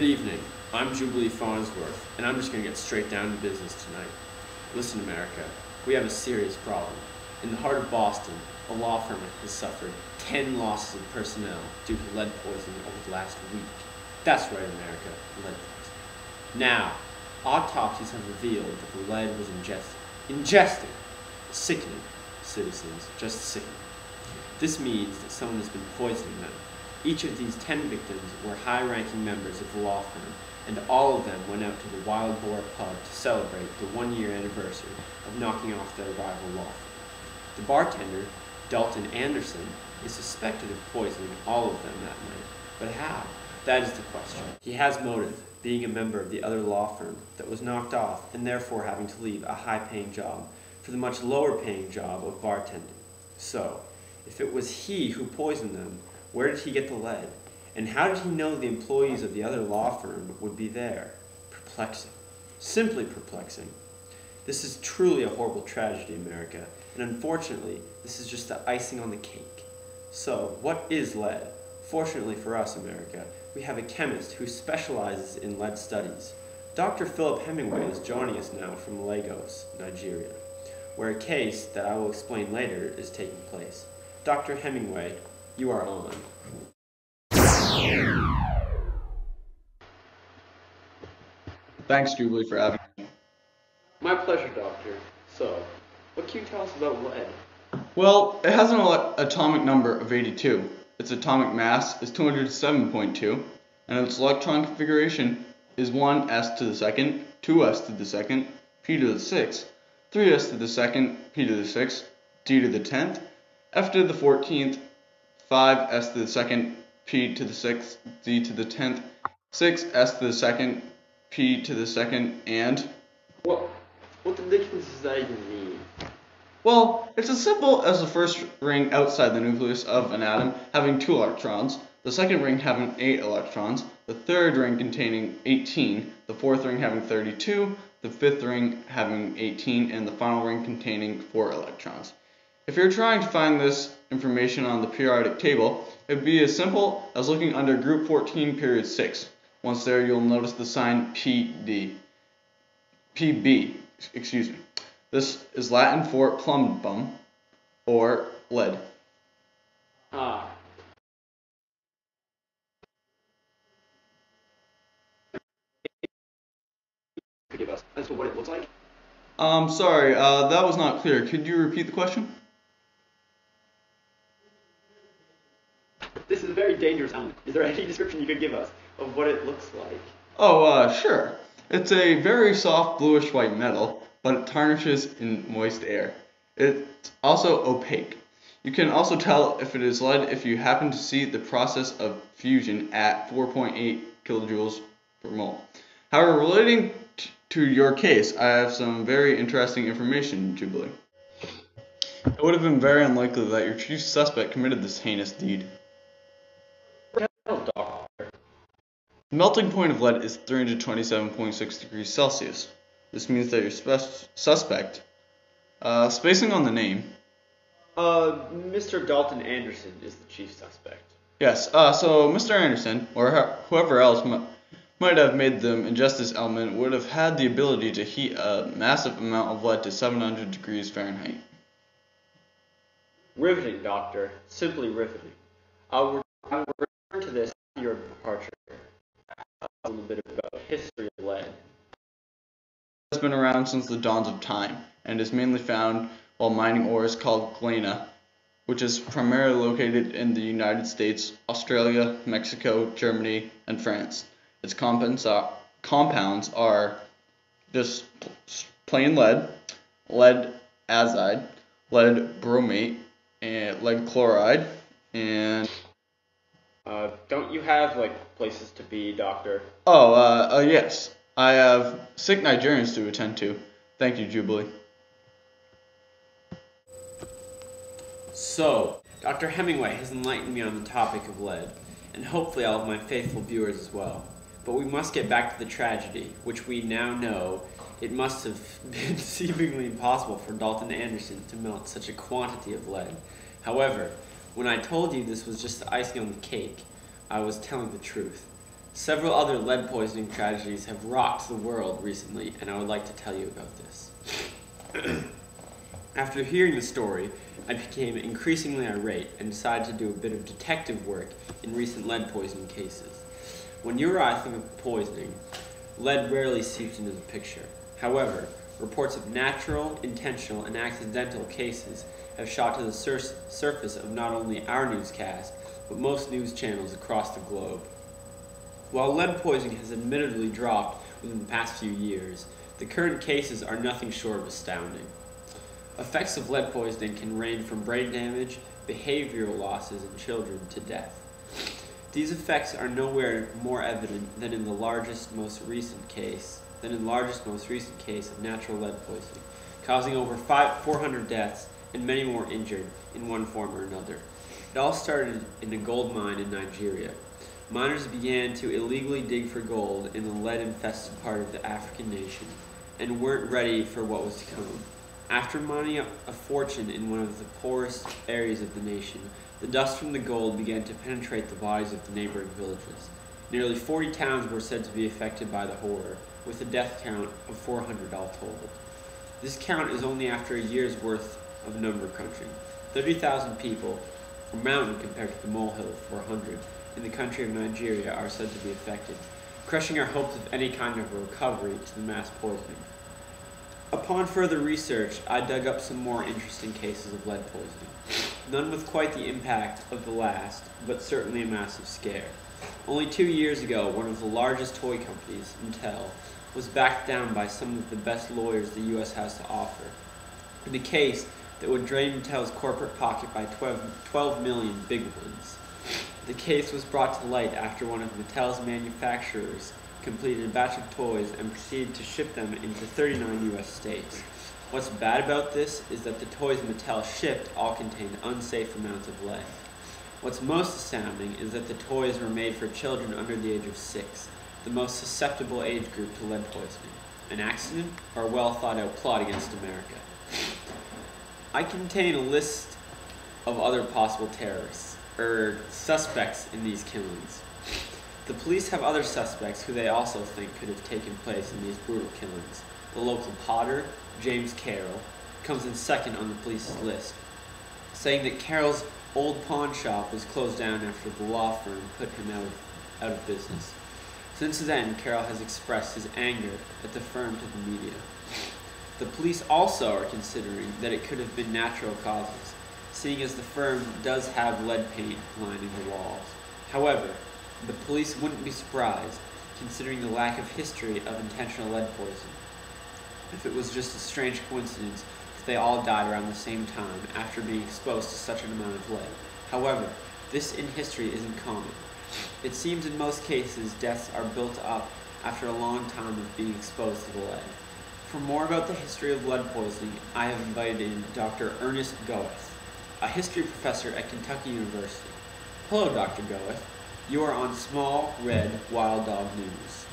Good evening. I'm Jubilee Farnsworth, and I'm just going to get straight down to business tonight. Listen, America, we have a serious problem. In the heart of Boston, a law firm has suffered 10 losses of personnel due to lead poisoning over the last week. That's right, America, lead poisoning. Now, autopsies have revealed that the lead was ingested. Sickening, citizens, just sickening. This means that someone has been poisoning them. Each of these 10 victims were high-ranking members of the law firm, and all of them went out to the Wild Boar pub to celebrate the one-year anniversary of knocking off their rival law firm. The bartender, Dalton Anderson, is suspected of poisoning all of them that night. But how? That is the question. He has motive, being a member of the other law firm that was knocked off and therefore having to leave a high-paying job for the much lower-paying job of bartending. So, if it was he who poisoned them, where did he get the lead? And how did he know the employees of the other law firm would be there? Perplexing. Simply perplexing. This is truly a horrible tragedy, America, and unfortunately, this is just the icing on the cake. So, what is lead? Fortunately for us, America, we have a chemist who specializes in lead studies. Dr. Philip Hemmingway is joining us now from Lagos, Nigeria, where a case that I will explain later is taking place. Dr. Hemmingway, you are on. Thanks, Jubilee, for having me. My pleasure, Doctor. So, what can you tell us about lead? Well, it has an atomic number of 82. Its atomic mass is 207.2, and its electron configuration is 1s to the second, 2s to the second, p to the 6th, 3s to the second, p to the 6th, d to the 10th, f to the 14th, 5s to the second, p to the 6th, d to the 10th, 6s to the second, p to the second, and... What the dickens does that even mean? Well, it's as simple as the first ring outside the nucleus of an atom having 2 electrons, the second ring having 8 electrons, the third ring containing 18, the fourth ring having 32, the fifth ring having 18, and the final ring containing 4 electrons. If you're trying to find this information on the periodic table, it would be as simple as looking under group 14, period 6. Once there, you'll notice the sign PB. This is Latin for plumbum, or lead. Ah. Give us as to what it looks like? Sorry, that was not clear. Could you repeat the question? This is a very dangerous element. Is there any description you could give us of what it looks like? Oh, sure. It's a very soft bluish-white metal, but it tarnishes in moist air. It's also opaque. You can also tell if it is lead if you happen to see the process of fusion at 4.8 kilojoules per mole. However, relating to your case, I have some very interesting information, Jubilee. It would have been very unlikely that your chief suspect committed this heinous deed. The melting point of lead is 327.6 degrees Celsius. This means that your suspect, spacing on the name... Mr. Dalton Anderson is the chief suspect. Yes, so Mr. Anderson, or whoever else might have made them ingest this element, would have had the ability to heat a massive amount of lead to 700 degrees Fahrenheit. Riveting, Doctor. Simply riveting. I will return to this after your departure. A little bit about history of lead. It has been around since the dawns of time, and is mainly found while mining ores called galena, which is primarily located in the United States, Australia, Mexico, Germany, and France. Its compounds are just plain lead, lead azide, lead bromate, and lead chloride, and... Don't you have, places to be, Doctor? Yes. I have sick Nigerians to attend to. Thank you, Jubilee. So, Dr. Hemmingway has enlightened me on the topic of lead, and hopefully all of my faithful viewers as well. But we must get back to the tragedy, which we now know it must have been seemingly impossible for Dalton Anderson to melt such a quantity of lead. However, when I told you this was just the icing on the cake, I was telling the truth. Several other lead poisoning tragedies have rocked the world recently, and I would like to tell you about this. After hearing the story, I became increasingly irate and decided to do a bit of detective work in recent lead poisoning cases. When you or I think of poisoning, lead rarely seeps into the picture. However, reports of natural, intentional, and accidental cases have shot to the surface of not only our newscast, but most news channels across the globe. While lead poisoning has admittedly dropped within the past few years, the current cases are nothing short of astounding. Effects of lead poisoning can range from brain damage, behavioral losses in children, to death. These effects are nowhere more evident than in the largest, most recent case of natural lead poisoning, causing over 400 deaths and many more injured in one form or another. It all started in a gold mine in Nigeria. Miners began to illegally dig for gold in the lead-infested part of the African nation and weren't ready for what was to come. After mining up a fortune in one of the poorest areas of the nation, the dust from the gold began to penetrate the bodies of the neighboring villages. Nearly 40 towns were said to be affected by the horror, with a death count of 400 all told. This count is only after a year's worth of number crunching. 30,000 people, a mountain compared to the molehill of 400, in the country of Nigeria are said to be affected, crushing our hopes of any kind of recovery to the mass poisoning. Upon further research, I dug up some more interesting cases of lead poisoning. None with quite the impact of the last, but certainly a massive scare. Only 2 years ago, one of the largest toy companies, Mattel, was backed down by some of the best lawyers the U.S. has to offer, in a case that would drain Mattel's corporate pocket by 12 million big ones. The case was brought to light after one of Mattel's manufacturers completed a batch of toys and proceeded to ship them into 39 U.S. states. What's bad about this is that the toys Mattel shipped all contained unsafe amounts of lead. What's most astounding is that the toys were made for children under the age of 6, the most susceptible age group to lead poisoning. An accident or a well-thought-out plot against America? I contain a list of other possible terrorists, or suspects in these killings. The police have other suspects who they also think could have taken place in these brutal killings. The local potter, James Carroll, comes in second on the police's list, saying that Carroll's old pawn shop was closed down after the law firm put him out of business. Since then, Carroll has expressed his anger at the firm to the media. The police also are considering that it could have been natural causes, seeing as the firm does have lead paint lining the walls. However, the police wouldn't be surprised, considering the lack of history of intentional lead poisoning, if it was just a strange coincidence that they all died around the same time after being exposed to such an amount of lead. However, this in history isn't common. It seems in most cases deaths are built up after a long time of being exposed to the lead. For more about the history of lead poisoning, I have invited in Dr. Ernest Goeth, a history professor at Kentucky University. Hello, Dr. Goeth. You are on Small Red Wild Dog News.